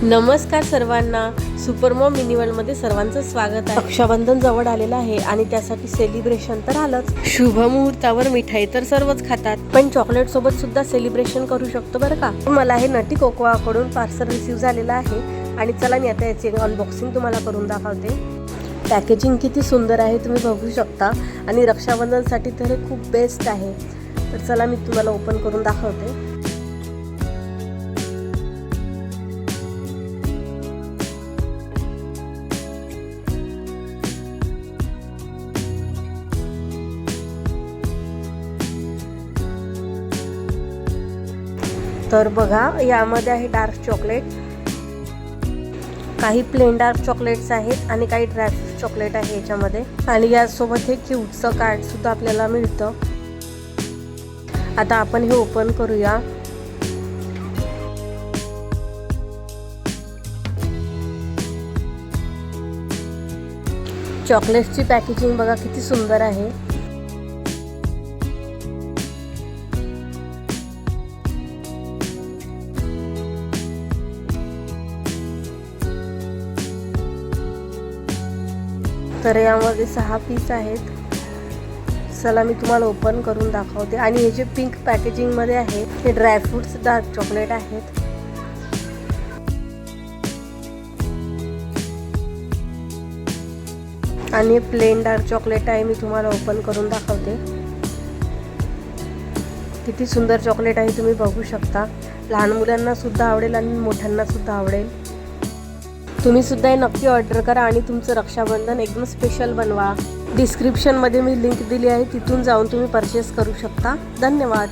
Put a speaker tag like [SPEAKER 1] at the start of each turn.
[SPEAKER 1] नमस्कार सर्वांना, सुपरमॉम मिनीवर्ल्डमध्ये सर्वांचं स्वागत आहे। रक्षाबंधन जवळ आलेलं आहे आणि त्यासाठी सेलिब्रेशन तर आलंच। शुभ मुहूर्तावर मिठाई तर सर्वच खातात, पण चॉकलेट सोबत सुद्धा सेलिब्रेशन करू शकतो बरं का। मला हे नटी कोकोआकडून पार्सल रिसीव झालेलं आहे आणि चला मी आता याची अनबॉक्सिंग तुम्हाला करून दाखवते। पॅकेजिंग किती सुंदर आहे तुम्ही बघू शकता आणि रक्षाबंधनसाठी तर हे खूप बेस्ट आहे। तर चला मी तुम्हाला ओपन करून दाखवते। तर बघा, यामध्ये आहे डार्क चॉकलेट, काही प्लेन डार्क चॉकलेट्स आहेत आणि काही ड्रायफ्रूट चॉकलेट आहे याच्यामध्ये, आणि यासोबत हे क्यूटचं कार्ड सुद्धा आपल्याला मिळतं। आता आपण हे ओपन करूया। चॉकलेटची पॅकेजिंग बघा किती सुंदर आहे। तर यामध्ये 6 पीस आहेत। चला मी तुम्हाला ओपन करून दाखवते। आणि हे जे पिंक पॅकेजिंग मध्ये आहे हे ड्रायफ्रूट्स डार्क चॉकलेट आहेत। आणि हे प्लेन डार्क चॉकलेट आहे, मी तुम्हाला ओपन करून दाखवते। किती सुंदर चॉकलेट आहे तुम्ही बघू शकता। लहान मुलांना सुद्धा आवडेल आणि मोठ्यांना सुद्धा आवडेल। तुम्ही सुद्धा हे नक्की ऑर्डर करा आणि तुमचं रक्षाबंधन एकदम स्पेशल बनवा। डिस्क्रिप्शनमध्ये मी लिंक दिली आहे, तिथून जाऊन तुम्ही परचेस करू शकता। धन्यवाद।